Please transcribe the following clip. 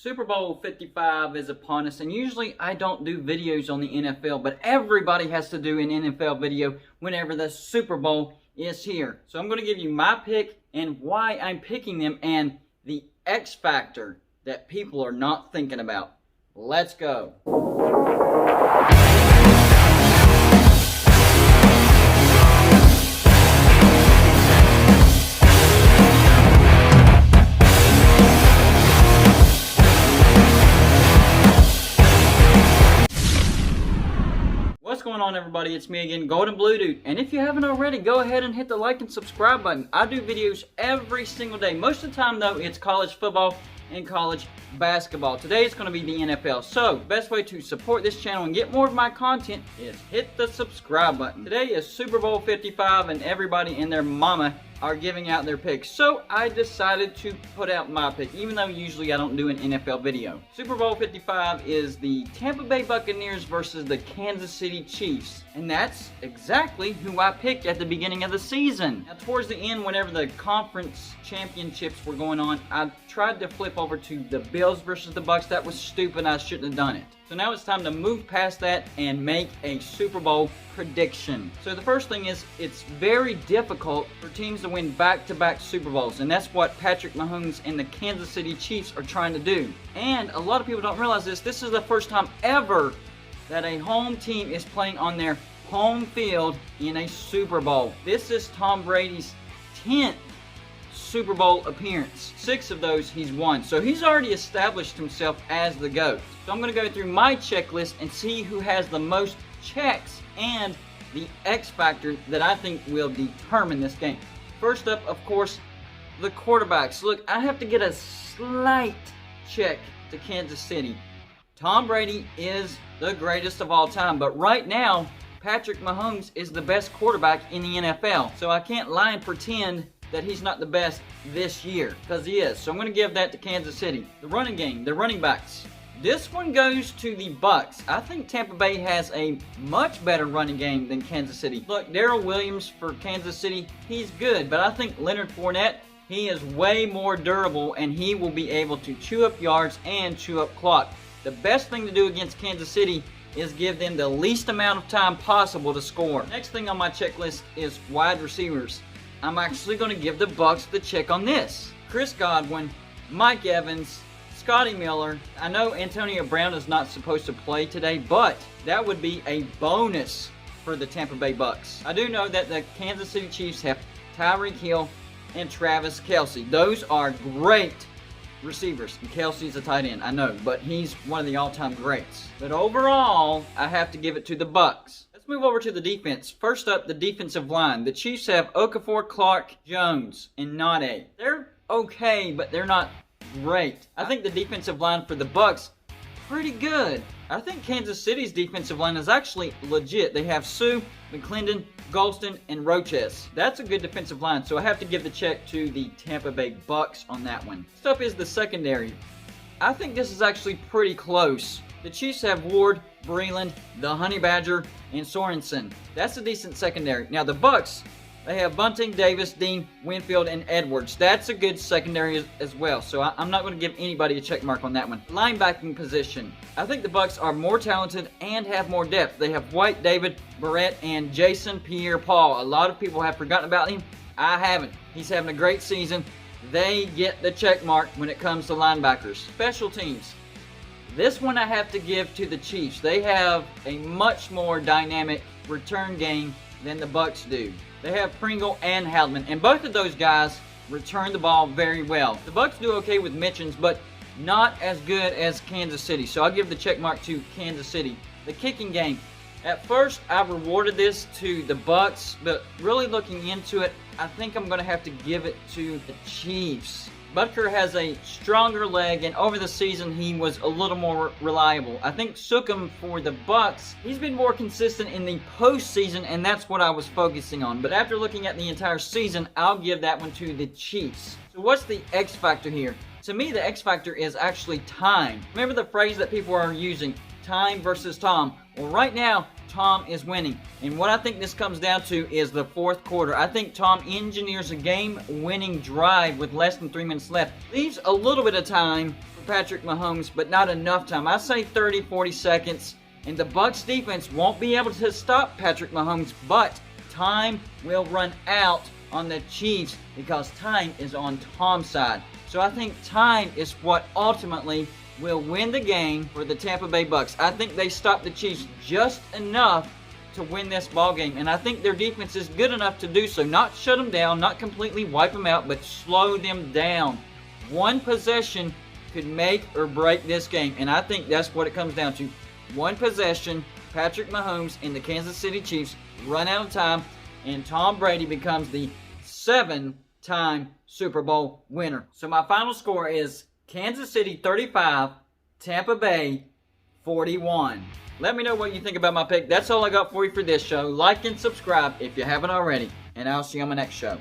Super Bowl 55 is upon us, and usually I don't do videos on the NFL, but everybody has to do an NFL video whenever the Super Bowl is here. So I'm going to give you my pick and why I'm picking them and the X factor that people are not thinking about. Let's go. What's going on, everybody? It's me again, Golden Blue Dude, and if you haven't already, go ahead and hit the like and subscribe button. I do videos every single day. Most of the time though, it's college football and college basketball. Today it's going to be the NFL. So, best way to support this channel and get more of my content is hit the subscribe button. Today is Super Bowl 55 and everybody and their mama are giving out their picks. So I decided to put out my pick, even though usually I don't do an NFL video. Super Bowl 55 is the Tampa Bay Buccaneers versus the Kansas City Chiefs. And that's exactly who I picked at the beginning of the season. Now towards the end, whenever the conference championships were going on, I tried to flip over to the Bills versus the Bucks. That was stupid. I shouldn't have done it. So now it's time to move past that and make a Super Bowl prediction. So the first thing is, it's very difficult for teams to win back-to-back Super Bowls, and that's what Patrick Mahomes and the Kansas City Chiefs are trying to do. And a lot of people don't realize this. This is the first time ever that a home team is playing on their home field in a Super Bowl. This is Tom Brady's 10th Super Bowl appearance. 6 of those he's won. So he's already established himself as the GOAT. So I'm going to go through my checklist and see who has the most checks and the X factor that I think will determine this game. First up, of course, the quarterbacks. Look, I have to get a slight check to Kansas City. Tom Brady is the greatest of all time, but right now, Patrick Mahomes is the best quarterback in the NFL. So I can't lie and pretend that he's not the best this year, because he is. So I'm going to give that to Kansas City. The running game, the running backs. This one goes to the Bucks. I think Tampa Bay has a much better running game than Kansas City. Look, Darrell Williams for Kansas City, he's good, but I think Leonard Fournette, he is way more durable, and he will be able to chew up yards and chew up clock. The best thing to do against Kansas City is give them the least amount of time possible to score. Next thing on my checklist is wide receivers. I'm actually going to give the Bucks the check on this. Chris Godwin, Mike Evans, Scotty Miller. I know Antonio Brown is not supposed to play today, but that would be a bonus for the Tampa Bay Bucks. I do know that the Kansas City Chiefs have Tyreek Hill and Travis Kelce. Those are great receivers. And Kelce's a tight end, I know, but he's one of the all-time greats. But overall, I have to give it to the Bucks. Let's move over to the defense. First up, the defensive line. The Chiefs have Okafor, Clark, Jones, and Nade. They're okay, but they're not great. I think the defensive line for the Bucks, pretty good. I think Kansas City's defensive line is actually legit. They have Sue, McClendon, Golston, and Roches. That's a good defensive line, so I have to give the check to the Tampa Bay Bucks on that one. Next up is the secondary. I think this is actually pretty close. The Chiefs have Ward, Breeland, the Honey Badger, and Sorensen. That's a decent secondary. Now the Bucks, they have Bunting, Davis, Dean, Winfield, and Edwards. That's a good secondary as well. So I'm not going to give anybody a check mark on that one. Linebacking position. I think the Bucks are more talented and have more depth. They have White, David, Barrett, and Jason Pierre-Paul. A lot of people have forgotten about him. I haven't. He's having a great season. They get the check mark when it comes to linebackers. Special teams. This one I have to give to the Chiefs. They have a much more dynamic return game than the Bucks do. They have Pringle and Haldman, and both of those guys return the ball very well. The Bucks do okay with Mitchens, but not as good as Kansas City. So I'll give the check mark to Kansas City. The kicking game. At first, I rewarded this to the Bucks, but really looking into it, I think I'm going to have to give it to the Chiefs. Butker has a stronger leg, and over the season he was a little more reliable. I think Sukum for the Bucks, he's been more consistent in the postseason, and that's what I was focusing on. But after looking at the entire season, I'll give that one to the Chiefs. So what's the X factor here? To me, the X factor is actually time. Remember the phrase that people are using, time versus Tom. Well, right now, Tom is winning. And what I think this comes down to is the fourth quarter. I think Tom engineers a game-winning drive with less than 3 minutes left. Leaves a little bit of time for Patrick Mahomes, but not enough time. I say 30, 40 seconds. And the Bucs defense won't be able to stop Patrick Mahomes, but time will run out on the Chiefs because time is on Tom's side. So I think time is what ultimately will win the game for the Tampa Bay Bucs. I think they stop the Chiefs just enough to win this ball game, and I think their defense is good enough to do so. Not shut them down, not completely wipe them out, but slow them down. One possession could make or break this game, and I think that's what it comes down to. One possession, Patrick Mahomes and the Kansas City Chiefs run out of time, and Tom Brady becomes the 7-time Super Bowl winner. So my final score is Kansas City 35, Tampa Bay 41. Let me know what you think about my pick. That's all I got for you for this show. Like and subscribe if you haven't already, and I'll see you on my next show.